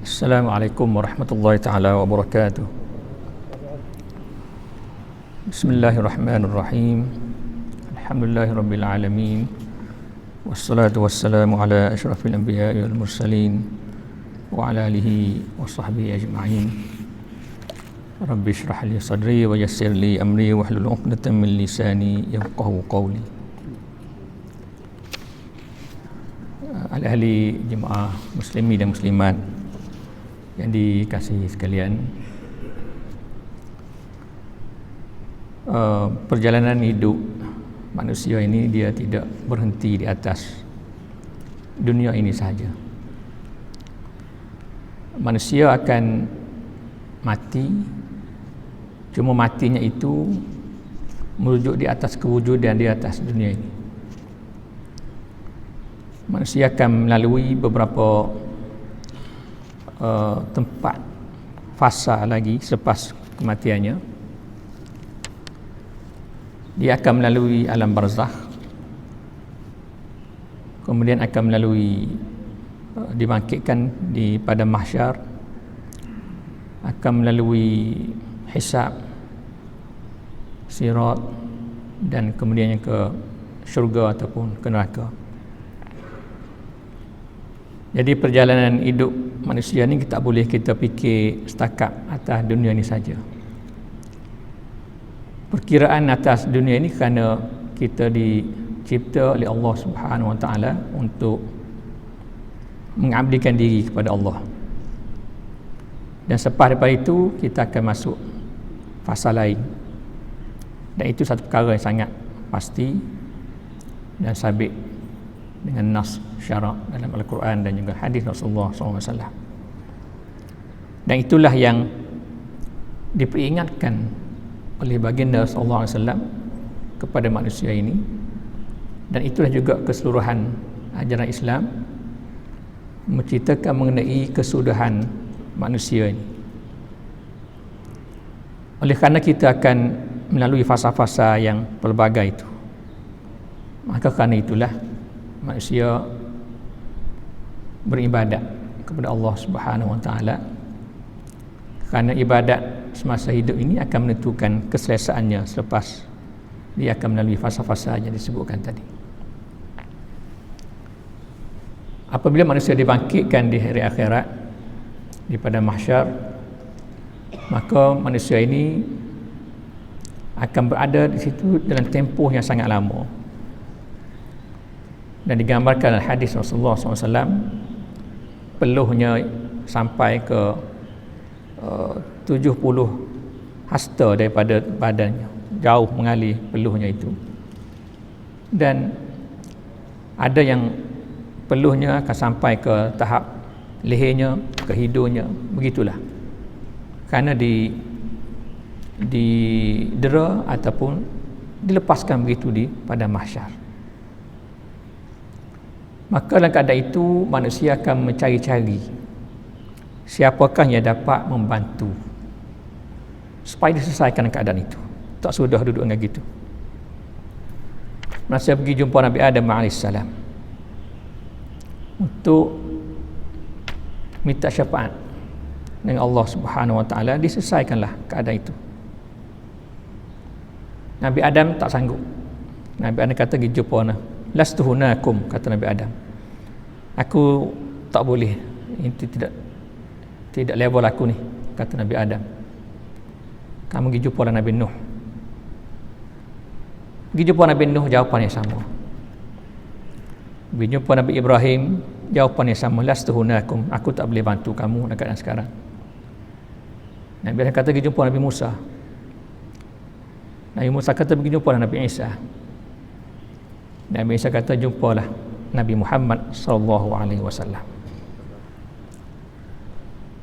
Assalamualaikum warahmatullahi taala wabarakatuh. Bismillahirrahmanirrahim. Alhamdulillahirabbil alamin. Wassalatu wassalamu ala asyrafil anbiya'i wal mursalin wa ala alihi wa sahbihi ajma'in. Rabbi shrah li sadri wa yassir li amri wahlul 'uqdatam min lisani yafqahu qawli. Ahli jemaah muslimi dan muslimat yang dikasihi sekalian, perjalanan hidup manusia ini dia tidak berhenti di atas dunia ini sahaja. Manusia akan mati, cuma matinya itu merujuk di atas kewujudan di atas dunia ini. Manusia akan melalui beberapa tempat fasa lagi selepas kematiannya. Dia akan melalui alam barzakh, kemudian akan melalui dibangkitkan di pada mahsyar, akan melalui hisab, sirat, dan kemudiannya ke syurga ataupun ke neraka. Jadi perjalanan hidup manusia ni tak boleh kita fikir setakat atas dunia ni saja. Perkiraan atas dunia ini kerana kita dicipta oleh Allah Subhanahu Wa Taala untuk mengabdikan diri kepada Allah. Dan selepas daripada itu kita akan masuk fasa lain. Dan itu satu perkara yang sangat pasti dan sabit dengan nas syarak dalam Al-Quran dan juga hadis Rasulullah SAW. Dan itulah yang diperingatkan oleh baginda sallallahu alaihi wasallam kepada manusia ini, dan itulah juga keseluruhan ajaran Islam menceritakan mengenai kesudahan manusia ini. Oleh kerana kita akan melalui fasa-fasa yang pelbagai itu, maka kerana itulah manusia beribadat kepada Allah Subhanahu Wa Taala, kerana ibadat semasa hidup ini akan menentukan keselesaannya selepas dia akan melalui fasa-fasa yang disebutkan tadi. Apabila manusia dibangkitkan di hari akhirat, di pada mahsyar, maka manusia ini akan berada di situ dalam tempoh yang sangat lama. Dan digambarkan dalam hadis Rasulullah SAW, peluhnya sampai ke 70 hasta daripada badannya, jauh mengalir peluhnya itu. Dan ada yang peluhnya akan sampai ke tahap lehernya, ke hidungnya, begitulah. Kerana didera ataupun dilepaskan begitu di pada mahsyar. Maka dalam keadaan itu manusia akan mencari-cari siapakah yang dapat membantu supaya diselesaikan keadaan itu. Tak sudah duduk dengan gitu. Manusia pergi jumpa Nabi Adam AS untuk minta syafaat dengan Allah Subhanahu Wa Taala, diselesaikanlah keadaan itu. Nabi Adam tak sanggup. Nabi Adam kata pergi jumpa lastu hunakum, kata Nabi Adam, aku tak boleh, itu tidak level aku ni, kata Nabi Adam. Kamu pergi jumpa Nabi Nuh. Pergi jumpa Nabi Nuh, jawapannya sama. Pergi jumpa Nabi Ibrahim, jawapannya sama, lastu hunakum, aku tak boleh bantu kamu dalam keadaan sekarang. Nabi Adam kata pergi jumpa Nabi Musa. Nabi Musa kata pergi jumpa Nabi Isa. Nabi Isa kata jumpalah Nabi Muhammad sallallahu alaihi wasallam.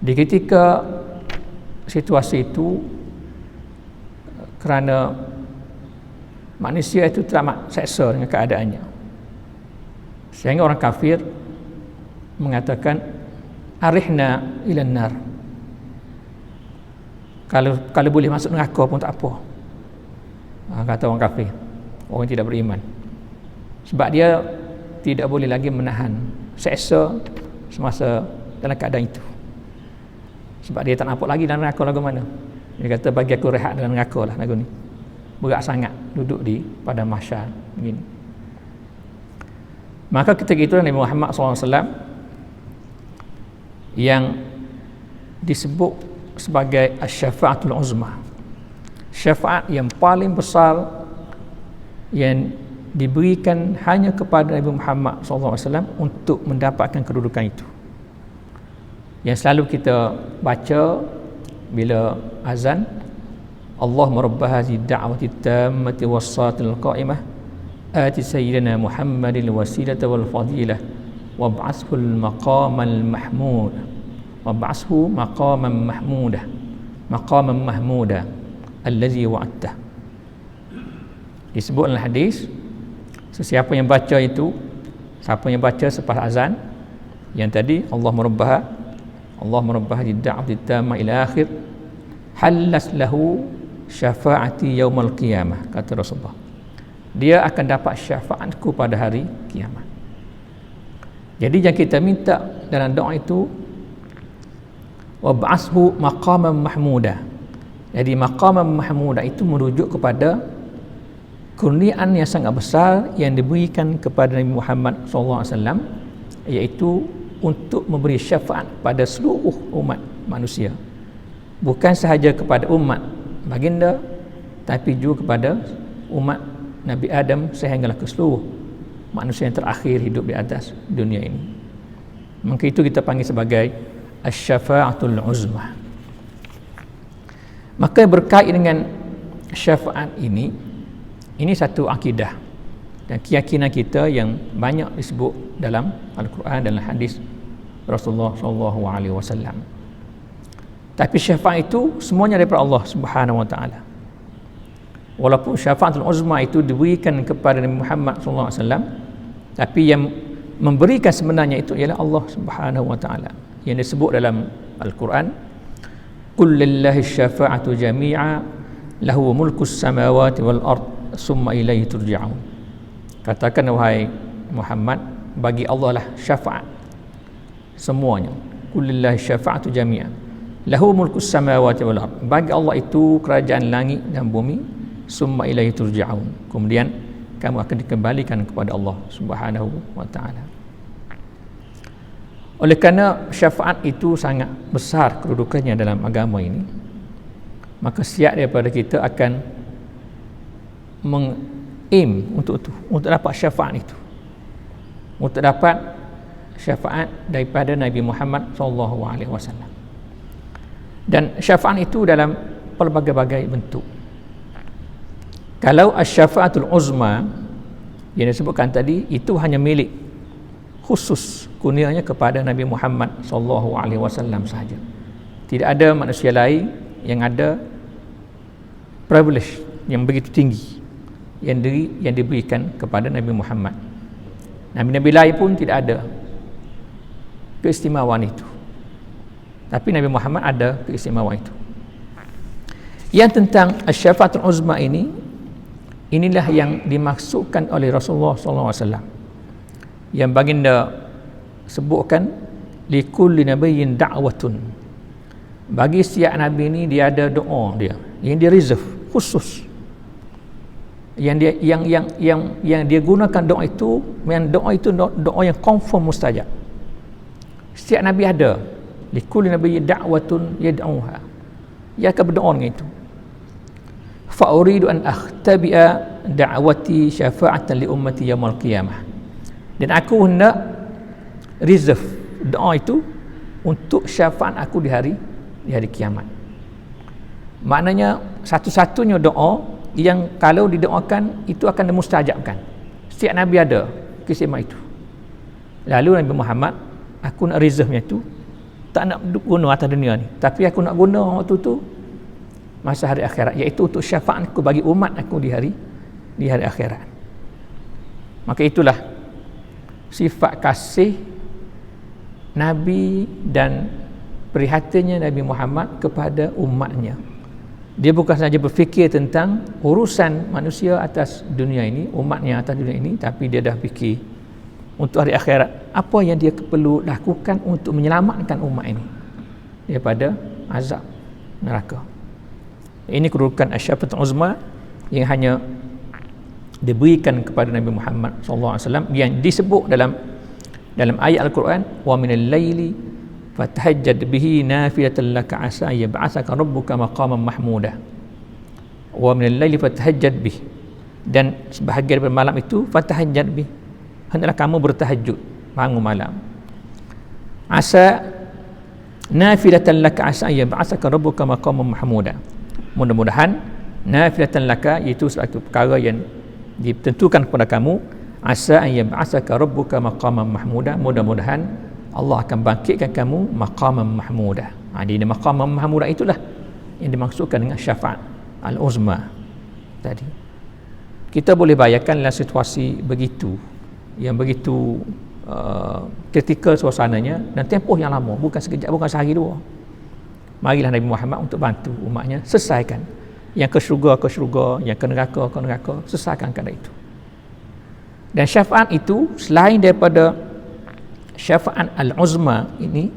Di ketika situasi itu, kerana manusia itu teramat seksa dengan keadaannya, sehingga orang kafir mengatakan arihna ilan nar, kalau boleh masuk neraka pun tak apa, kata orang kafir, orang yang tidak beriman. Sebab dia tidak boleh lagi menahan seksa semasa dalam keadaan itu. Sebab dia tak nampak lagi dalam neraka lagu mana. Dia kata bagi aku rehat dalam neraka lah lagu ni. Berat sangat duduk di pada mahsyar begini. Maka ketika itu Nabi Muhammad SAW yang disebut sebagai asy-syafa'atul uzma, syafaat yang paling besar yang diberikan hanya kepada Nabi Muhammad SAW untuk mendapatkan kedudukan itu, yang selalu kita baca bila azan, Allahumma rabb hadhihi ad-da'wati at-tammati was-salatil qa'imah ati sayyidina Muhammadil wasilata wal fadilah wab'athhu al-maqamal mahmud wab'athhu maqaman mahmuda allazi wa'adtah. Disebut dalam hadis, sesiapa yang baca itu, siapa yang baca selepas azan yang tadi Allahumma rabb hadhihi ad-da'wati at-tammah ila akhir, halas lahu syafaati yaumal qiyamah, kata Rasulullah, dia akan dapat syafaatku pada hari kiamat. Jadi yang kita minta dalam doa itu wab'ashu maqaman mahmuda. Jadi maqaman mahmuda itu merujuk kepada kurniaan yang sangat besar yang diberikan kepada Nabi Muhammad SAW, iaitu untuk memberi syafaat pada seluruh umat manusia, bukan sahaja kepada umat baginda, tapi juga kepada umat Nabi Adam sehinggalah ke seluruh manusia yang terakhir hidup di atas dunia ini. Maka itu kita panggil sebagai asy-syafa'atul uzma. Maka berkait dengan syafaat ini satu akidah dan keyakinan kita yang banyak disebut dalam Al-Quran dan hadis Rasulullah SAW. Tapi syafaat itu semuanya daripada Allah Subhanahu wa taala. Walaupun syafaatul uzma itu diberikan kepada Nabi Muhammad SAW, tapi yang memberikan sebenarnya itu ialah Allah Subhanahu wa taala. Yang disebut dalam Al-Quran, qul lillahi syafa'atu jami'a lahu mulkus samawati wal ard summa ilaihi turja'un. Katakan wahai Muhammad, bagi Allah lah syafaat semuanya. Qul lillahi syafa'atu jami'a lahu mulkus samawati wal ard, bagi Allah itu kerajaan langit dan bumi, summa ilaihi turja'un, kemudian kamu akan dikembalikan kepada Allah Subhanahu wa taala. Oleh kerana syafaat itu sangat besar kedudukannya dalam agama ini, maka siap daripada kita akan meng-aim untuk dapat syafaat itu, untuk dapat syafaat daripada Nabi Muhammad SAW. Dan syafaat itu dalam pelbagai-bagai bentuk. Kalau asy-syafaatul uzma yang disebutkan tadi, itu hanya milik khusus kurnianya kepada Nabi Muhammad SAW sahaja. Tidak ada manusia lain yang ada privilege yang begitu tinggi yang diberikan kepada Nabi Muhammad. Nabi-nabi lain pun tidak ada keistimewaan itu, tapi Nabi Muhammad ada keistimewaan itu. Yang tentang asy-syafaatul uzma inilah yang dimaksudkan oleh Rasulullah SAW, yang baginda sebutkan likulli nabiyyin da'watun, bagi setiap nabi ini dia ada doa dia yang dia reserve khusus, yang dia gunakan doa itu, doa yang confirm mustajab. Setiap nabi ada likulli nabiyyin da'watun yad'uha, ia akan berdoa dengan itu. Fa uridu an akhtabi'a da'wati syafa'atan li ummati yaumil qiyamah, dan aku hendak reserve doa itu untuk syafaat aku di hari kiamat. Maknanya satu-satunya doa yang kalau didoakan itu akan dimustajabkan. Setiap nabi ada keistimewaan itu. Lalu Nabi Muhammad, aku nak reserve-nya itu, tak nak guna atas dunia ni, tapi aku nak guna waktu tu masa hari akhirat, iaitu untuk syafaat aku bagi umat aku di hari akhirat. Maka itulah sifat kasih Nabi dan prihatinnya Nabi Muhammad kepada umatnya. Dia bukan saja berfikir tentang urusan manusia atas dunia ini, umatnya atas dunia ini, tapi dia dah fikir untuk hari akhirat, apa yang dia perlu lakukan untuk menyelamatkan umat ini daripada azab neraka. Ini kedudukan asy-syafa'atul uzma yang hanya diberikan kepada Nabi Muhammad SAW, yang disebut dalam ayat Al-Quran, wa minal laili fatahajjad bihi nafilatan laka asa yab'atsaka rabbuka maqaman mahmuda. Wa minal laili fatahajjad bihi, dan sebahagian daripada malam itu fatahajjad bihi, hendaklah kamu bertahajud, bangun malam. Asa nafilatan laka asa yab'atsaka rabbuka maqaman mahmuda. Mudah-mudahan nafilatan laka, iaitu satu perkara yang ditentukan kepada kamu, asa an yab'atsaka rabbuka maqaman mahmuda, mudah-mudahan Allah akan bangkitkan kamu maqaman mahmuda. Di maqaman mahmuda itulah yang dimaksudkan dengan syafaat al-uzma tadi. Kita boleh bayangkan dalam situasi begitu, yang begitu kritikal suasananya dan tempoh yang lama, bukan sekejap, bukan sehari dua. Marilah Nabi Muhammad untuk bantu umatnya selesaikan. Yang ke syurga, yang ke neraka, selesaikan keadaan itu. Dan syafaat itu, selain daripada syafaat al-uzma ini,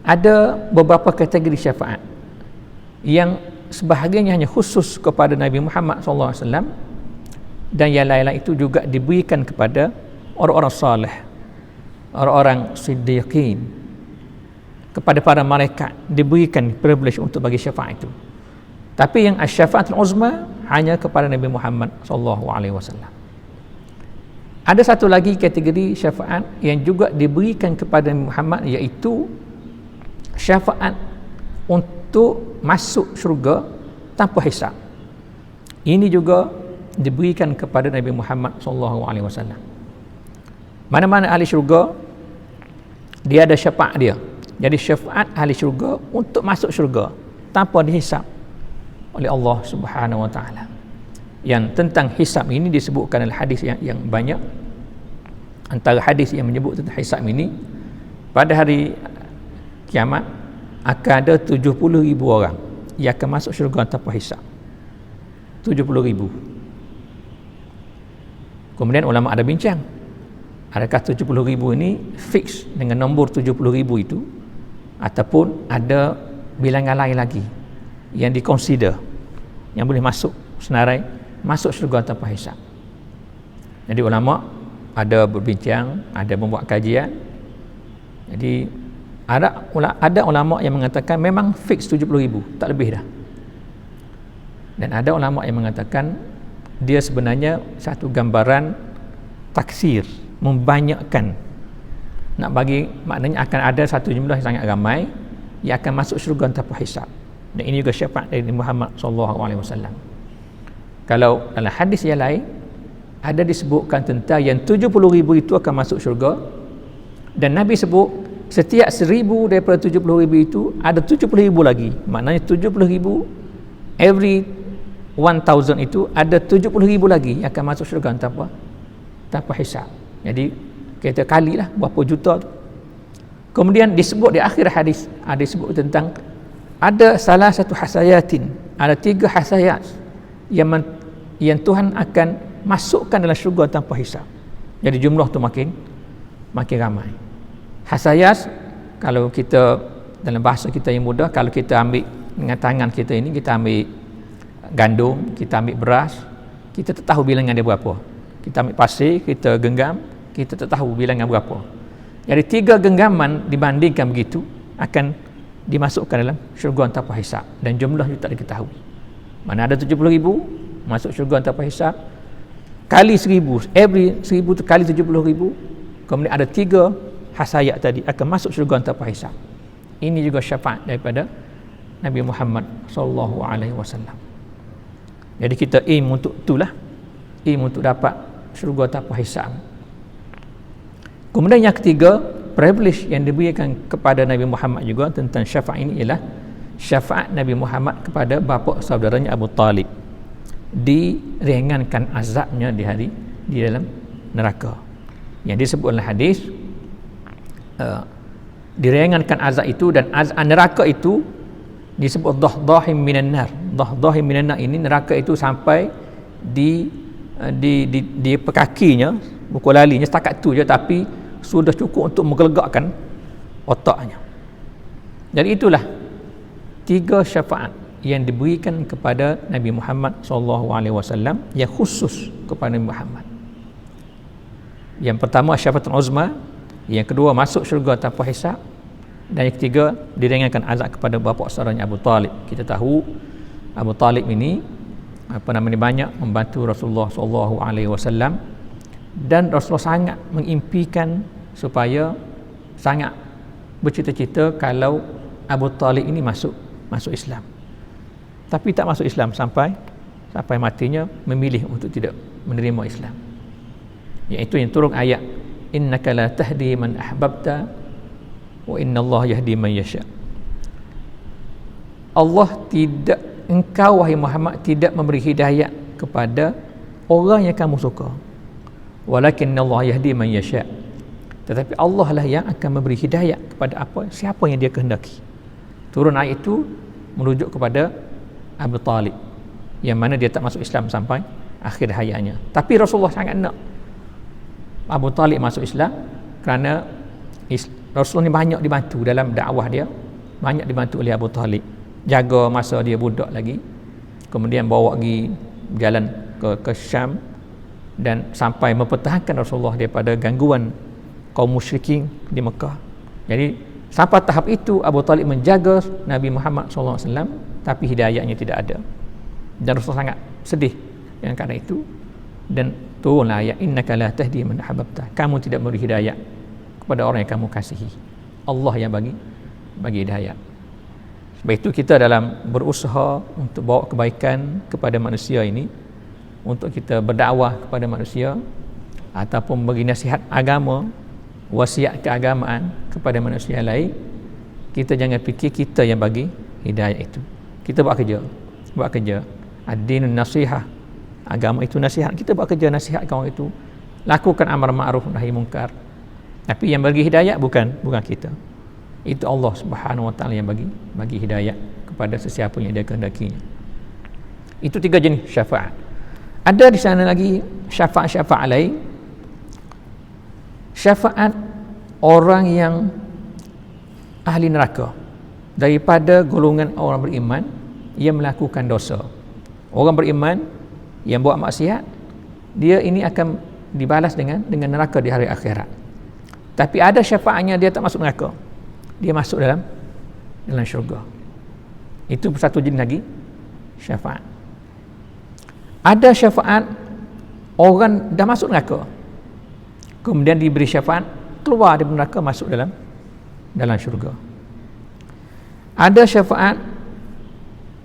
ada beberapa kategori syafaat yang sebahagiannya hanya khusus kepada Nabi Muhammad SAW, dan yang lain-lain itu juga diberikan kepada orang-orang salih, orang-orang siddiqin, kepada para malaikat diberikan privilege untuk bagi syafaat itu. Tapi yang asy-syafa'atul uzma hanya kepada Nabi Muhammad SAW. Ada satu lagi kategori syafaat yang juga diberikan kepada Nabi Muhammad, iaitu syafaat untuk masuk syurga tanpa hisab. Ini juga diberikan kepada Nabi Muhammad SAW. Mana-mana ahli syurga, dia ada syafaat dia. Jadi syafaat ahli syurga untuk masuk syurga tanpa dihisab oleh Allah Subhanahu wa taala. Yang tentang hisab ini disebutkan dalam hadis yang banyak. Antara hadis yang menyebut tentang hisab ini, pada hari kiamat akan ada 70,000 orang yang akan masuk syurga tanpa hisab. 70,000. Kemudian ulama ada bincang, adakah 70,000 ini fix dengan nombor 70,000 itu, ataupun ada bilangan lain lagi yang diconsider, yang boleh masuk senarai masuk syurga tanpa hisab. Jadi ulama ada berbincang, ada membuat kajian. Jadi ada ulama yang mengatakan memang fix 70,000, tak lebih dah. Dan ada ulama yang mengatakan dia sebenarnya satu gambaran taksir, membanyakkan, nak bagi maknanya akan ada satu jumlah yang sangat ramai yang akan masuk syurga tanpa hisab. Dan ini juga syafaat dari Muhammad SAW. Kalau dalam hadis yang lain ada disebutkan tentang yang 70,000 itu akan masuk syurga, dan Nabi sebut setiap 1,000 daripada 70,000 itu ada 70,000 lagi. Maknanya 70,000, every 1,000 itu ada 70,000 lagi yang akan masuk syurga tanpa hisab. Jadi kita kalilah berapa juta tu. Kemudian disebut di akhir hadis, ada disebut tentang ada salah satu hasayatin, ada 3 hasayat yang Tuhan akan masukkan dalam syurga tanpa hisab. Jadi jumlah tu makin ramai. Hasayat, kalau kita dalam bahasa kita yang mudah, kalau kita ambil dengan tangan kita ini, kita ambil gandum, kita ambil beras, kita tak tahu bilangan dia berapa. Kita ambil pasir, kita genggam, kita tak tahu bilangan berapa. Jadi 3 genggaman dibandingkan begitu akan dimasukkan dalam syurga tanpa hisab, dan jumlah itu tak diketahui. Mana ada 70,000 masuk syurga tanpa hisab, kali 1,000, every 1,000 tu kali 70,000, kemudian ada 3 hasayat tadi akan masuk syurga tanpa hisab. Ini juga syafaat daripada Nabi Muhammad SAW. Jadi kita aim untuk itulah, aim untuk dapat syurga tanpa hisab. Kemudian yang ketiga, privilege yang diberikan kepada Nabi Muhammad juga tentang syafaat ini ialah syafaat Nabi Muhammad kepada bapa saudaranya Abu Talib, diringankan azabnya di dalam neraka. Yang disebut dalam hadis, diringankan azab itu, dan azab neraka itu disebut dahdahim minan nar. Dahdahim minan nar ini neraka itu sampai di pekakinya, buku lalinya setakat tu je, tapi sudah cukup untuk menggelegakkan otaknya. Jadi itulah 3 syafaat yang diberikan kepada Nabi Muhammad SAW yang khusus kepada Nabi Muhammad. Yang pertama syafaatul uzma, yang kedua masuk syurga tanpa hisab, dan yang ketiga diringankan azab kepada bapa saudaranya Abu Talib. Kita tahu Abu Talib ini banyak membantu Rasulullah SAW, dan Rasulullah sangat mengimpikan supaya sangat bercita-cita kalau Abu Talib ini masuk Islam. Tapi tak masuk Islam sampai matinya memilih untuk tidak menerima Islam. Iaitu yang turun ayat innaka la tahdi man ahbabta wa innallaha yahdi man yasha. Engkau wahai Muhammad tidak memberi hidayah kepada orang yang kamu suka. Walakinnallaha yahdi man yasha. Tetapi Allah lah yang akan memberi hidayah kepada siapa yang dia kehendaki. Turun ayat itu merujuk kepada Abu Talib, yang mana dia tak masuk Islam sampai akhir hayatnya. Tapi Rasulullah sangat nak Abu Talib masuk Islam, kerana Rasulullah ni banyak dibantu dalam dakwah dia, banyak dibantu oleh Abu Talib. Jaga masa dia budak lagi, kemudian bawa pergi jalan ke Syam, dan sampai mempertahankan Rasulullah daripada gangguan kaum musyrikin di Mekah. Jadi sampai tahap itu Abu Talib menjaga Nabi Muhammad SAW, tapi hidayahnya tidak ada. Dan Rasulullah sangat sedih dengan keadaan itu, dan turunlah ayat innaka la tahdi man ahbabta. Kamu tidak memberi hidayah kepada orang yang kamu kasihi. Allah yang bagi hidayah. Sebab itu kita dalam berusaha untuk bawa kebaikan kepada manusia ini, untuk kita berdakwah kepada manusia ataupun bagi nasihat agama, wasiat keagamaan kepada manusia lain, kita jangan fikir kita yang bagi hidayah itu. Kita buat kerja. Ad-dinun nasihah. Agama itu nasihat. Kita buat kerja nasihatkan orang itu, lakukan amar ma'ruf nahi munkar. Tapi yang bagi hidayah bukan kita. Itu Allah Subhanahu wa taala yang bagi hidayah kepada sesiapa yang dia kehendakinya. Itu 3 jenis syafaat. Ada di sana lagi syafaat lain. Syafaat orang yang ahli neraka daripada golongan orang beriman yang melakukan dosa. Orang beriman yang buat maksiat, dia ini akan dibalas dengan neraka di hari akhirat. Tapi ada syafaatnya dia tak masuk neraka, dia masuk dalam syurga. Itu satu jenis lagi syafaat. Ada syafaat orang dah masuk neraka, kemudian diberi syafaat keluar dari neraka, masuk dalam syurga. Ada syafaat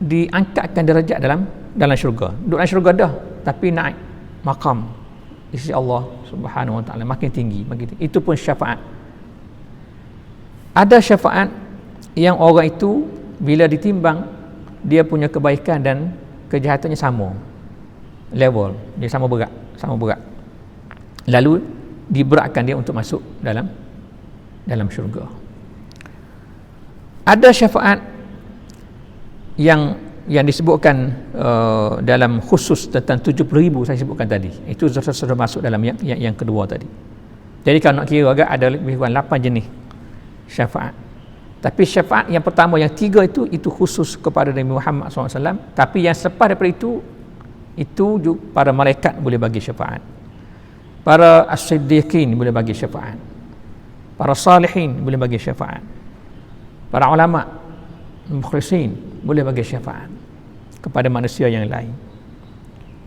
diangkatkan derajat dalam syurga. Duduk dalam syurga dah, tapi naik maqam di sisi Allah Subhanahu wa taala, makin tinggi. Itu pun syafaat. Ada syafaat yang orang itu bila ditimbang, dia punya kebaikan dan kejahatannya sama level, dia sama berat, lalu diberatkan dia untuk masuk dalam syurga. Ada syafaat yang disebutkan dalam khusus tentang 70,000 saya sebutkan tadi. Itu sudah masuk dalam yang kedua tadi. Jadi kalau nak kira agak ada lebih kurang 8 jenis syafaat. Tapi syafaat yang pertama, yang 3 itu khusus kepada Nabi Muhammad SAW. Tapi yang selepas daripada itu juga para malaikat boleh bagi syafaat, para as-siddiqin boleh bagi syafaat, para salihin boleh bagi syafaat, para ulama mukhlisin boleh bagi syafaat kepada manusia yang lain.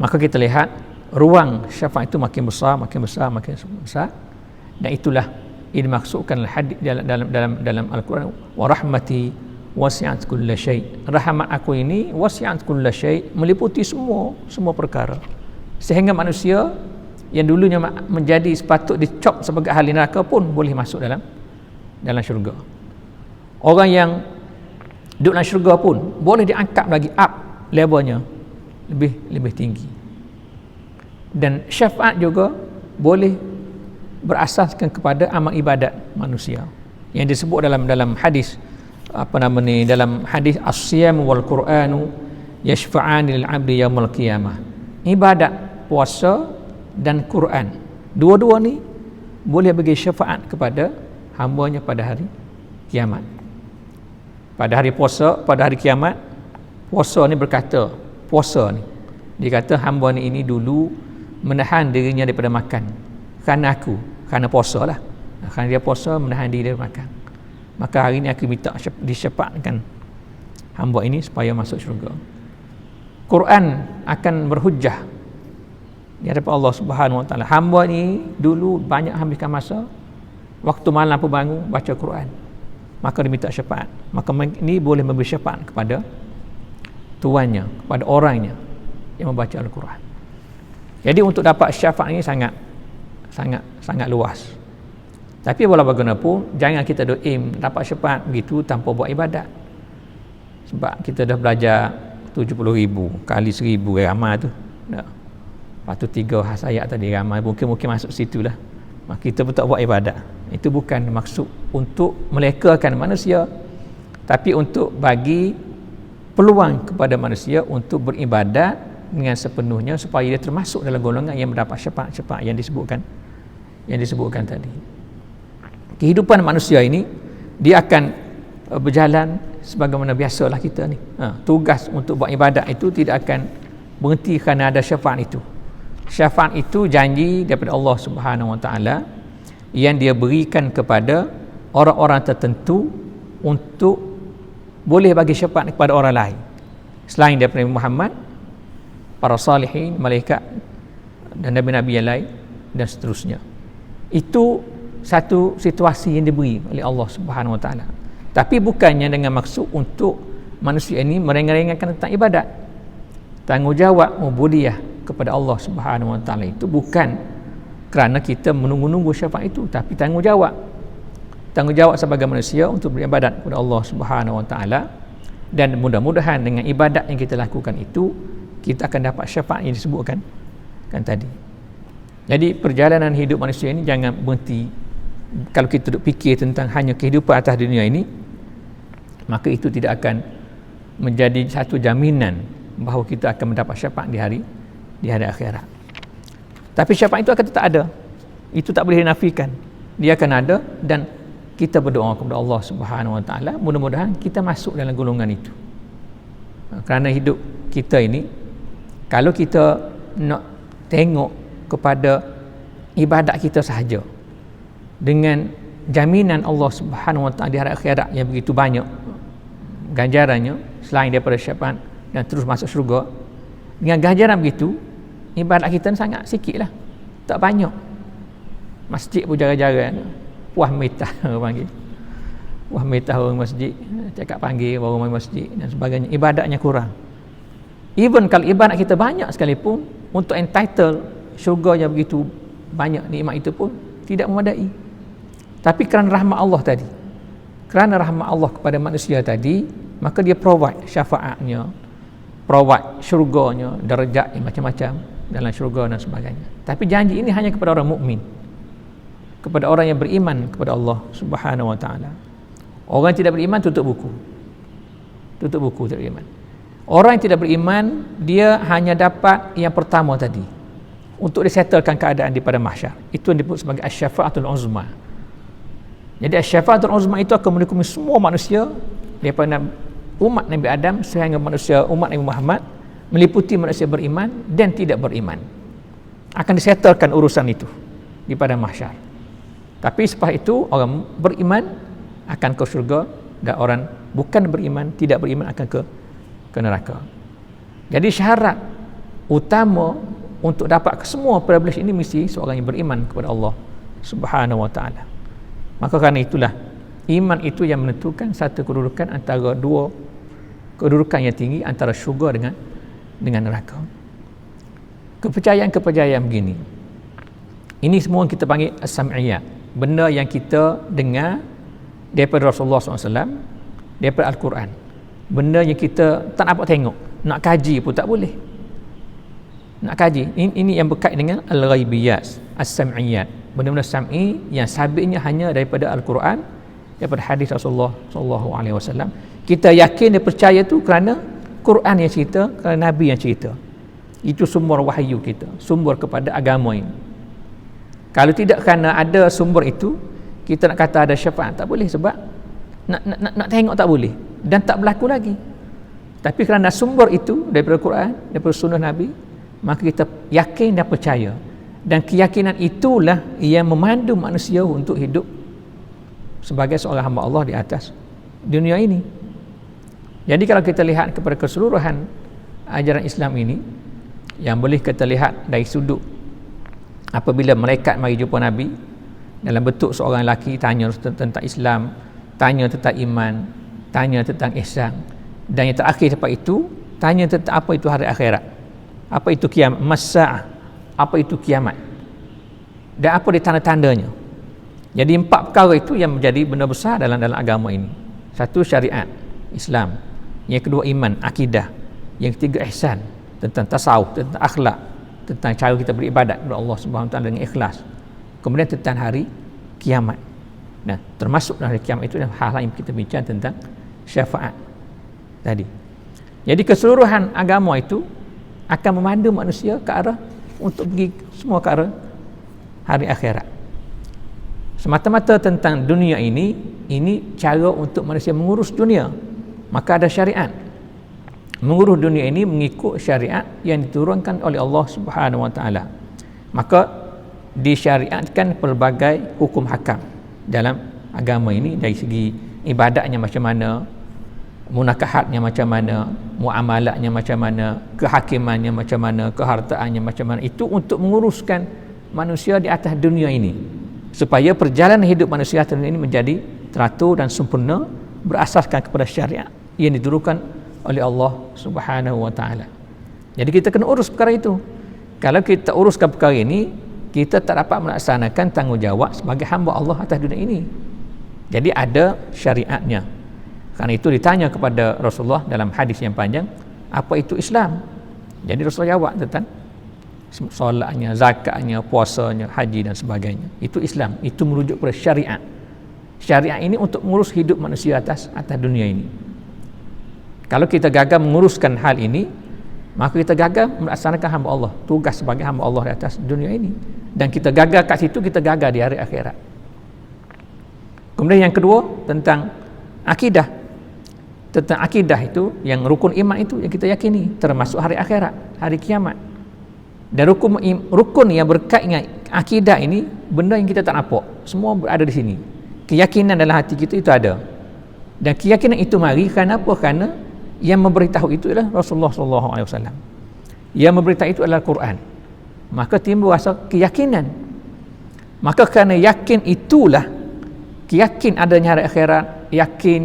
Maka kita lihat ruang syafaat itu makin besar, dan itulah yang dimaksudkan hadis dalam Al-Quran, wa rahmati wasi'at kulla syai'. Rahmat aku ini wasi'at kulla syai', meliputi semua perkara, sehingga manusia yang dulunya menjadi sepatut dicop sebagai ahli neraka pun boleh masuk dalam syurga. Orang yang duduk dalam syurga pun boleh diangkat lagi up levelnya lebih tinggi. Dan syafaat juga boleh berasaskan kepada amal ibadat manusia yang disebut dalam hadis dalam hadis as-siyam wal Qur'anu yashfa'ani lil 'abdi yaumil qiyamah. Ibadat puasa dan Quran, dua-dua ni boleh bagi syafaat kepada hamba-Nya pada hari kiamat. Pada hari puasa, pada hari kiamat, puasa ni berkata, puasa ni dia kata hamba ni ini dulu menahan dirinya daripada makan kerana aku, kerana puasa lah, kerana dia puasa menahan diri daripada makan, maka hari ni aku minta disyafaatkan hamba ini supaya masuk syurga. Quran akan berhujjah di hadapan Allah Subhanahu Wa Taala. Hamba ni dulu banyak habiskan masa, waktu malam pun bangun baca Quran, maka dia minta syafaat. Maka ini boleh memberi syafaat kepada tuannya, kepada orangnya yang membaca Al-Quran. Jadi untuk dapat syafaat ini sangat luas. Tapi walau bagaimanapun, jangan kita aim dapat syafaat begitu tanpa buat ibadat. Sebab kita dah belajar 70,000 kali 1,000 ramai tu. Lepas tu 3 ayat tadi ramai, mungkin masuk situ lah. Maka kita pun tak buat ibadat. Itu bukan maksud untuk melekakan manusia, tapi untuk bagi peluang kepada manusia untuk beribadat dengan sepenuhnya supaya dia termasuk dalam golongan yang mendapat syafaat yang disebutkan tadi. Kehidupan manusia ini dia akan berjalan sebagaimana biasalah kita ni. Tugas untuk buat ibadat itu tidak akan berhenti kerana ada syafaat itu. Syafaat itu janji daripada Allah Subhanahu Wa Taala yang dia berikan kepada orang-orang tertentu untuk boleh bagi syafaat kepada orang lain selain daripada Muhammad, para salihin, malaikat dan nabi-nabi yang lain dan seterusnya. Itu satu situasi yang diberi oleh Allah Subhanahu Wa Taala. Tapi bukannya dengan maksud untuk manusia ini merengah-rengahkan tentang ibadat. Tanggungjawab ubudiyah kepada Allah Subhanahu Wa Taala itu bukan kerana kita menunggu-nunggu syafaat itu, tapi tanggungjawab sebagai manusia untuk beribadat kepada Allah Subhanahu Wa Taala. Dan mudah-mudahan dengan ibadat yang kita lakukan itu kita akan dapat syafaat yang disebutkan tadi. Jadi perjalanan hidup manusia ini jangan berhenti. Kalau kita duk fikir tentang hanya kehidupan atas dunia ini, maka itu tidak akan menjadi satu jaminan bahawa kita akan mendapat syafaat di hari akhirat. Tapi syafaat itu akan tetap ada. Itu tak boleh dinafikan. Dia akan ada dan kita berdoa kepada Allah Subhanahu Wa Taala mudah-mudahan kita masuk dalam golongan itu. Kerana hidup kita ini, kalau kita nak tengok kepada ibadat kita sahaja dengan jaminan Allah Subhanahu Wa Taala di hari akhirat yang begitu banyak ganjarannya selain daripada syafaat dan terus masuk syurga, dengan ganjaran begitu ibadat kita sangat sikit lah, tak banyak. Masjid pun jarang-jarang, puah metah orang panggil, puah metah orang masjid, cakap panggil orang masjid dan sebagainya, ibadatnya kurang. Even kalau ibadat kita banyak sekalipun, untuk entitle syurga yang begitu banyak nikmat itu pun tidak memadai. Tapi kerana rahmat Allah tadi, kerana rahmat Allah kepada manusia tadi, maka dia provide syafaatnya, provide syurganya, darjat macam-macam dalam syurga dan sebagainya. Tapi janji ini hanya kepada orang mukmin, kepada orang yang beriman kepada Allah Subhanahu Wa Taala. Orang yang tidak beriman tutup buku tidak beriman. Orang yang tidak beriman, dia hanya dapat yang pertama tadi, untuk disettlekan keadaan di pada mahsyar. Itu yang disebut sebagai asy-syafa'atul uzma. Jadi asy-syafa'atul uzma itu akan melingkupi semua manusia daripada umat Nabi Adam sehingga manusia umat Nabi Muhammad, meliputi manusia beriman dan tidak beriman. Akan disettlekan urusan itu di pada mahsyar. Tapi setelah itu orang beriman akan ke syurga dan orang bukan beriman, tidak beriman akan ke neraka. Jadi syarat utama untuk dapat semua privilege ini mesti seorang yang beriman kepada Allah Subhanahu Wa Taala. Maka kerana itulah iman itu yang menentukan satu kedudukan antara dua kedudukan yang tinggi antara syurga dengan neraka. Kepercayaan begini, ini semua kita panggil as-sam'iyat, benda yang kita dengar daripada Rasulullah SAW, daripada Al-Quran, benda yang kita tak dapat tengok, nak kaji pun tak boleh. Nak kaji, ini yang berkait dengan al-ghaibiyat, as-sam'iyat, benda-benda sam'i yang sabitnya hanya daripada Al-Quran, daripada hadis Rasulullah SAW. Kita yakin dan percaya tu kerana Quran yang cerita, kerana Nabi yang cerita. Itu sumber wahyu kita, sumber kepada agama ini. Kalau tidak kerana ada sumber itu, kita nak kata ada syafaat tak boleh, sebab nak tengok tak boleh dan tak berlaku lagi. Tapi kerana sumber itu daripada Quran, daripada sunnah Nabi, maka kita yakin dan percaya, dan keyakinan itulah yang memandu manusia untuk hidup sebagai seorang hamba Allah di atas dunia ini. Jadi kalau kita lihat kepada keseluruhan ajaran Islam ini, yang boleh kita lihat dari sudut apabila malaikat mari jumpa Nabi dalam bentuk seorang lelaki, tanya tentang Islam, tanya tentang iman, tanya tentang ihsan, dan yang terakhir lepas itu tanya tentang apa itu hari akhirat, apa itu kiamat, mas-sa'ah, apa itu kiamat, dan apa dia tanda-tandanya. Jadi 4 perkara itu yang menjadi benda besar dalam agama ini. Satu, syariat Islam. Yang kedua, iman, akidah. Yang ketiga, ihsan, tentang tasawuf, tentang akhlak, tentang cara kita beribadat kepada Allah Subhanahu Wa Taala dengan ikhlas. Kemudian tentang hari kiamat. Nah, termasuk hari kiamat itu hal yang kita bincang tentang syafaat tadi. Jadi keseluruhan agama itu akan memandu manusia ke arah untuk pergi semua ke arah hari akhirat. Semata-mata tentang dunia ini cara untuk manusia mengurus dunia. Maka ada syariat. Mengurus dunia ini mengikut syariat yang diturunkan oleh Allah Subhanahu Wa Taala. Maka disyariatkan pelbagai hukum hakam dalam agama ini, dari segi ibadatnya macam mana, munakahatnya macam mana, muamalatnya macam mana, kehakimannya macam mana, kehartaannya macam mana. Itu untuk menguruskan manusia di atas dunia ini, supaya perjalanan hidup manusia atas dunia ini menjadi teratur dan sempurna, berasaskan kepada syariat yang diturunkan oleh Allah Subhanahu Wa Taala. Jadi kita kena urus perkara itu. Kalau kita uruskan perkara ini, kita tak dapat melaksanakan tanggungjawab sebagai hamba Allah atas dunia ini. Jadi ada syariatnya. Karena itu ditanya kepada Rasulullah dalam hadis yang panjang, apa itu Islam? Jadi Rasulullah jawab tentang solatnya, zakatnya, puasanya, haji dan sebagainya. Itu Islam. Itu merujuk kepada syariat. Syariat ini untuk mengurus hidup manusia atas dunia ini. Kalau kita gagal menguruskan hal ini, maka kita gagal melaksanakan hamba Allah, tugas sebagai hamba Allah di atas dunia ini. Dan kita gagal kat situ, kita gagal di hari akhirat. Kemudian yang kedua, tentang akidah. Tentang akidah itu, yang rukun iman itu yang kita yakini, termasuk hari akhirat, hari kiamat. Dan rukun yang berkait dengan akidah ini, benda yang kita tak nampak, semua berada di sini. Keyakinan dalam hati kita itu ada. Dan keyakinan itu mari kerana apa? Kerana yang memberitahu itu adalah Rasulullah SAW. Yang memberitahu itu adalah Quran. Maka timbul rasa keyakinan. Maka kerana yakin itulah, yakin adanya hari akhirat, yakin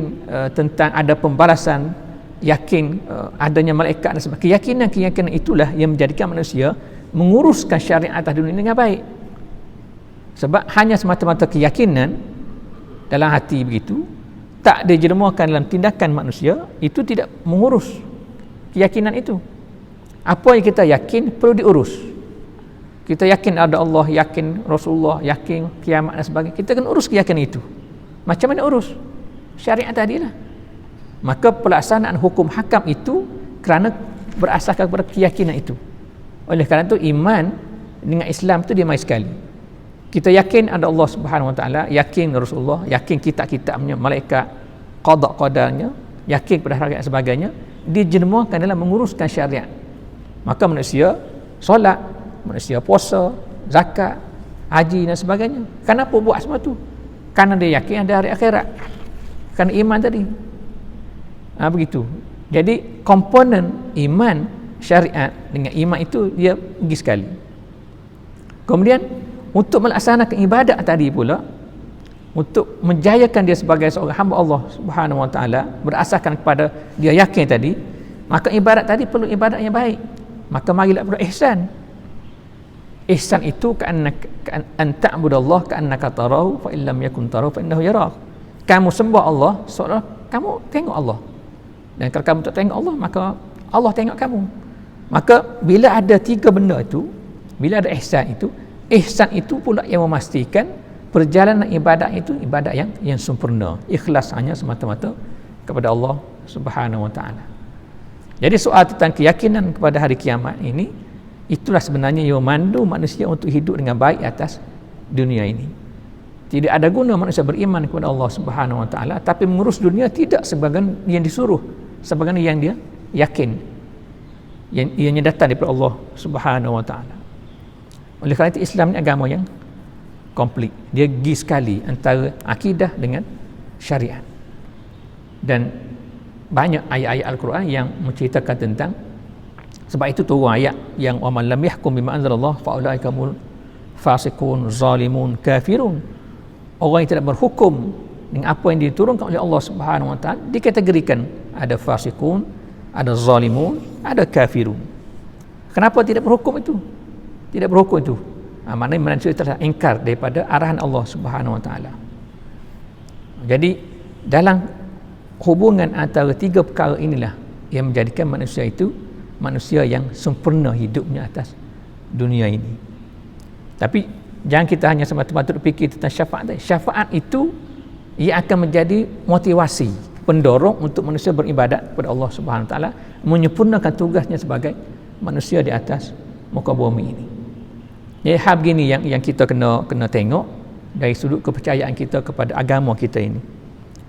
tentang ada pembalasan, yakin adanya malaikat dan sebagainya. Keyakinan itulah yang menjadikan manusia menguruskan syariat atas dunia dengan baik. Sebab hanya semata-mata keyakinan dalam hati begitu, tak dijermukan dalam tindakan manusia, itu tidak mengurus keyakinan itu. Apa yang kita yakin perlu diurus. Kita yakin ada Allah, yakin Rasulullah, yakin kiamat dan sebagainya. Kita kena urus keyakinan itu. Macam mana urus? Syariat tadilah. Maka pelaksanaan hukum hakam itu kerana berasaskan kepada keyakinan itu. Oleh kerana itu iman dengan Islam itu dia mai sekali. Kita yakin ada Allah Subhanahu Wa Taala, yakin Rasulullah, yakin kitab-kitabnya, malaikat, qada qadarnya, yakin pada hari dan sebagainya, dijenmukan dalam menguruskan syariat. Maka manusia solat, manusia puasa, zakat, haji dan sebagainya. Kenapa buat semua tu? Kerana dia yakin ada hari akhirat. Kerana iman tadi. Begitu. Jadi komponen iman syariat dengan iman itu dia pergi sekali. Kemudian untuk melaksanakan ibadat tadi pula, untuk menjayakan dia sebagai seorang hamba Allah Subhanahu Wa Taala, berasaskan kepada dia yakin tadi, maka ibadat tadi perlu ibadat yang baik. Maka marilah pada ihsan. Ihsan itu an ta'budallah ka'annaka tarahu fa illam yakun tarahu fa innahu yarak. Kamu sembah Allah seolah kamu tengok Allah. Dan kalau kamu tak tengok Allah, maka Allah tengok kamu. Maka bila ada 3 benda itu, bila ada ihsan itu pula yang memastikan perjalanan ibadat itu ibadat yang sempurna, ikhlas hanya semata-mata kepada Allah Subhanahu Wa Taala. Jadi soal tentang keyakinan kepada hari kiamat ini, itulah sebenarnya yang memandu manusia untuk hidup dengan baik atas dunia ini. Tidak ada guna manusia beriman kepada Allah Subhanahu wa taala tapi mengurus dunia tidak sebagaimana yang disuruh, sebagaimana yang dia yakin, yang ianya datang daripada Allah Subhanahu wa taala. Oleh kerana itu Islam ni agama yang komplit. Dia gigi sekali antara akidah dengan syariat. Dan banyak ayat-ayat Al-Quran yang menceritakan tentang, sebab itu turun ayat yang wa man lam yahkum bima anzalallah fa ulaika humul fasiqun zalimun kafirun. Orang yang tidak berhukum dengan apa yang diturunkan oleh Allah Subhanahu wa taala dikategorikan ada fasiqun, ada zalimun, ada kafirun. Kenapa tidak berhukum itu? Tidak berhukum itu. Maknanya manusia telah ingkar daripada arahan Allah Subhanahu wa taala. Jadi dalam hubungan antara tiga perkara inilah yang menjadikan manusia itu manusia yang sempurna hidupnya atas dunia ini. Tapi jangan kita hanya semata-mata fikir tentang syafaat. Syafaat itu ia akan menjadi motivasi, pendorong untuk manusia beribadat kepada Allah Subhanahu wa taala, menyempurnakan tugasnya sebagai manusia di atas muka bumi ini. Jadi hal begini yang kita kena tengok dari sudut kepercayaan kita kepada agama kita ini.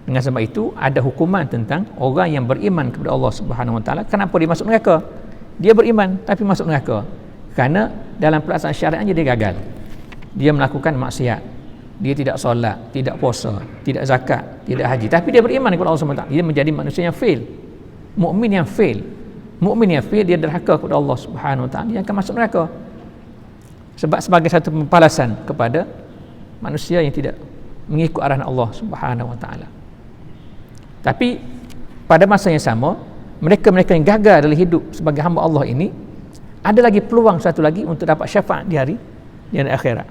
Dengan sebab itu ada hukuman tentang orang yang beriman kepada Allah Subhanahu wa taala. Kenapa dia masuk neraka? Dia beriman tapi masuk neraka kerana dalam pelaksanaan syariatnya dia gagal. Dia melakukan maksiat, dia tidak solat, tidak puasa, tidak zakat, tidak haji, tapi dia beriman kepada Allah Subhanahu wa taala. Dia menjadi manusia yang fail, mukmin yang fail. Mukmin yang fail dia derhaka kepada Allah Subhanahu wa taala, dia akan masuk neraka. Sebab sebagai satu pembalasan kepada manusia yang tidak mengikut arahan Allah Subhanahu wa taala. Tapi pada masa yang sama, mereka-mereka yang gagal dalam hidup sebagai hamba Allah ini ada lagi peluang satu lagi untuk dapat syafaat di hari akhirat.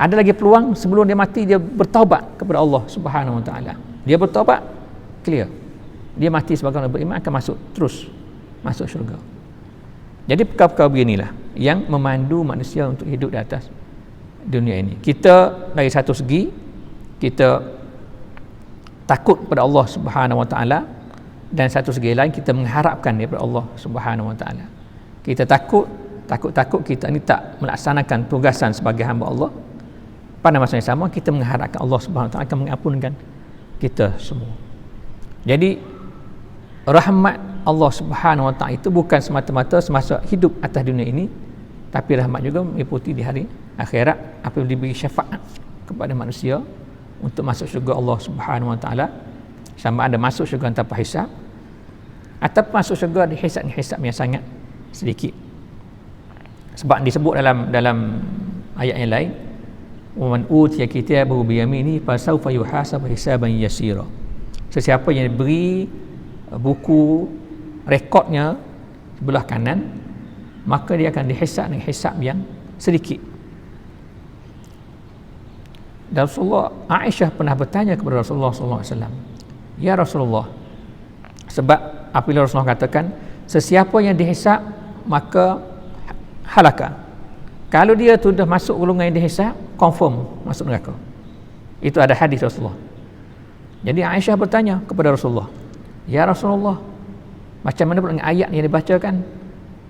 Ada lagi peluang sebelum dia mati dia bertaubat kepada Allah Subhanahu wa taala. Dia bertaubat, clear. Dia mati sebagai orang beriman akan terus masuk syurga. Jadi perkara-perkara beginilah yang memandu manusia untuk hidup di atas dunia ini. Kita dari satu segi kita takut kepada Allah Subhanahu wa taala dan satu segi lain kita mengharapkan daripada Allah Subhanahu wa taala. Kita takut kita ni tak melaksanakan tugasan sebagai hamba Allah. Pada masa yang sama kita mengharapkan Allah Subhanahu wa taala akan mengampunkan kita semua. Jadi rahmat Allah Subhanahu wa taala itu bukan semata-mata semasa hidup atas dunia ini, tapi rahmat juga meliputi di hari akhirat apabila diberi syafaat kepada manusia untuk masuk syurga Allah Subhanahu wa taala, sama ada masuk syurga tanpa hisab atau masuk syurga di hisab yang sangat sedikit. Sebab disebut dalam ayat yang lain, wa man utiya kitabahu bi yaminihi fa sawfa yuhasabu hisaban yasira. Sesiapa yang diberi buku rekodnya sebelah kanan, maka dia akan dihisab dengan hisab yang sedikit. Dan Aisyah pernah bertanya kepada Rasulullah SAW, ya Rasulullah, sebab apabila Rasulullah katakan sesiapa yang dihisab maka halaka, kalau dia sudah masuk golongan yang dihisab confirm masuk neraka. Itu ada hadis Rasulullah. Jadi Aisyah bertanya kepada Rasulullah, ya Rasulullah, macam mana dengan ayat yang dibacakan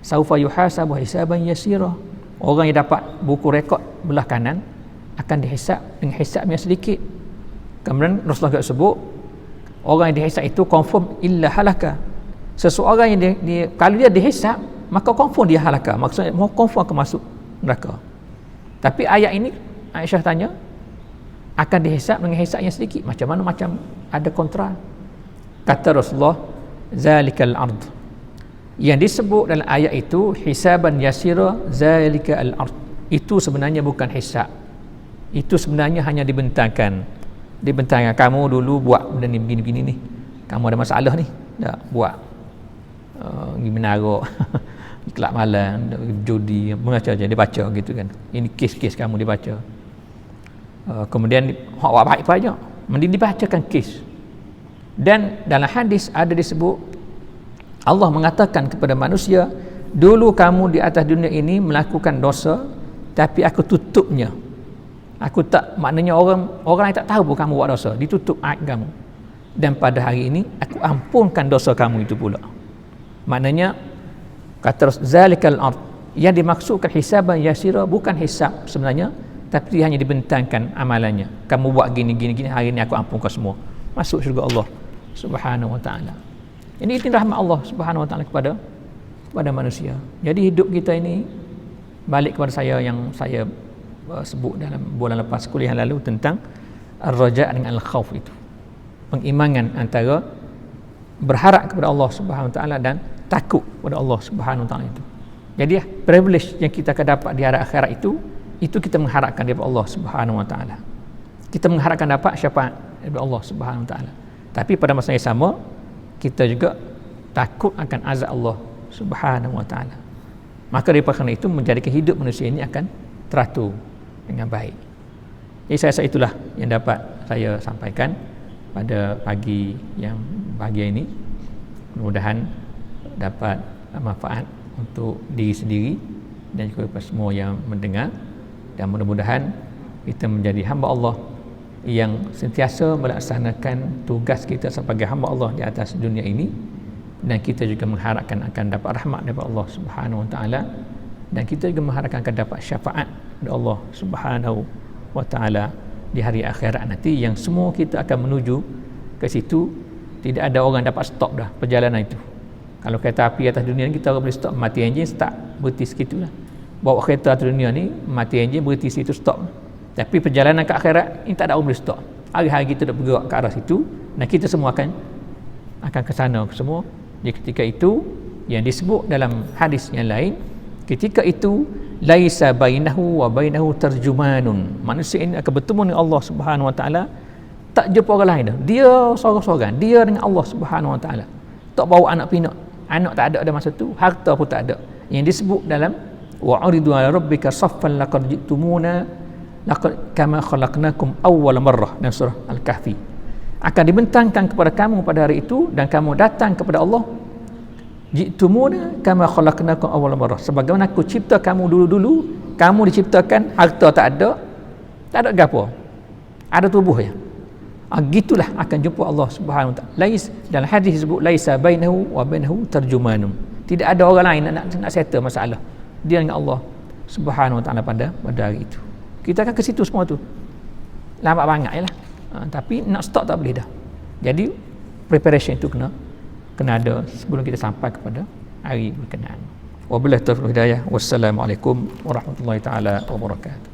saufa yuhasabu hisaban yasira, orang yang dapat buku rekod belah kanan akan dihisab dengan hisab yang sedikit. Kemudian Rasulullah sebut orang yang dihisab itu confirm illa halaka. Seseorang yang kalau dia dihisab maka confirm dia halaka, maksudnya confirm akan masuk neraka. Tapi ayat ini Aisyah tanya akan dihisab dengan hisab yang sedikit, macam mana? Macam ada kontra. Kata Rasulullah, zalikal ard, yang disebut dalam ayat itu hisaban yasira, zalikal ard, itu sebenarnya bukan hisab, itu sebenarnya hanya dibentangkan kamu dulu buat benda ni begini-begini ni, kamu ada masalah ni, tak buat pergi menaruk kelab malam, judi, macam-macam dia baca gitu kan, ini kes-kes kamu dibaca. Kemudian hak baik apa aja dibacakan kes. Dan dalam hadis ada disebut Allah mengatakan kepada manusia, dulu kamu di atas dunia ini melakukan dosa tapi aku tutupnya. Aku tak, maknanya orang yang tak tahu pun kamu buat dosa, ditutup aib kamu. Dan pada hari ini aku ampunkan dosa kamu itu pula. Maknanya kata zalikal ard, yang dimaksudkan hisaban yasira bukan hisab sebenarnya, tapi dia hanya dibentangkan amalannya. Kamu buat gini, hari ini aku ampun kau semua. Masuk syurga Allah Subhanahu wa taala. Ini rahmat Allah Subhanahu wa taala kepada manusia. Jadi hidup kita ini, balik kepada saya yang saya sebut dalam bulan lepas kuliah yang lalu tentang ar-raja' dengan al-khauf itu. Pengimangan antara berharap kepada Allah Subhanahu wa taala dan takut kepada Allah Subhanahu wa taala itu. Jadi privilege yang kita akan dapat di hari akhirat itu kita mengharapkan daripada Allah Subhanahu wa taala. Kita mengharapkan dapat syafaat daripada Allah Subhanahu wa taala. Tapi pada masa yang sama kita juga takut akan azab Allah Subhanahu wa taala. Maka daripada kerana itu menjadikan hidup manusia ini akan teratur dengan baik. Jadi saya rasa itulah yang dapat saya sampaikan pada pagi yang bahagia ini. Mudah-mudahan dapat manfaat untuk diri sendiri dan juga kepada semua yang mendengar, dan mudah-mudahan kita menjadi hamba Allah yang sentiasa melaksanakan tugas kita sebagai hamba Allah di atas dunia ini, dan kita juga mengharapkan akan dapat rahmat daripada Allah Subhanahu wa taala, dan kita juga mengharapkan akan dapat syafaat dari Allah Subhanahu wa taala di hari akhirat nanti, yang semua kita akan menuju ke situ. Tidak ada orang dapat stop dah perjalanan itu. Kalau kereta api atas dunia ni, kita boleh stop, mati enjin, start, berhenti sekitulah. Bawa kereta atas dunia ni, mati enjin, berhenti situ, stop. Tapi perjalanan ke akhirat ini tak ada orang boleh stop. Hari-hari kita dah bergerak ke arah situ, dan kita semua akan ke sana semua. Jadi ketika itu yang disebut dalam hadis yang lain, ketika itu laisa bainahu wa bainahu tarjumanun. Manusia ini akan bertemu dengan Allah Subhanahu wa taala, tak jumpa orang lain dah. Dia seorang-seorang, dia dengan Allah Subhanahu wa taala. Tak bawa anak pinak. Anak tak ada masa tu, harta pun tak ada. Yang disebut dalam wa uridu ala rabbika saffan laqad ji'tumuna laqad kama khalaqnakum awwal marrah, dalam surah Al-Kahfi. Akan dibentangkan kepada kamu pada hari itu, dan kamu datang kepada Allah, ji'tumuna kama khalaqnakum awwal marrah, sebagaimana aku cipta kamu dulu-dulu. Kamu diciptakan, harta tak ada gapo, ada tubuh ya. Gitulah akan jumpa Allah Subhanahu wa taala. Dalam hadis disebut laisa bainahu wa bainahu tarjumanun. Tidak ada orang lain nak settle masalah dia dengan Allah Subhanahu wa taala pada hari itu. Kita akan ke situ semua tu. Lambat banget yalah. Tapi nak stop tak boleh dah. Jadi preparation itu kena ada sebelum kita sampai kepada hari berkenaan. Wabillahi taufiq wal hidayah. Wassalamualaikum warahmatullahi taala wabarakatuh.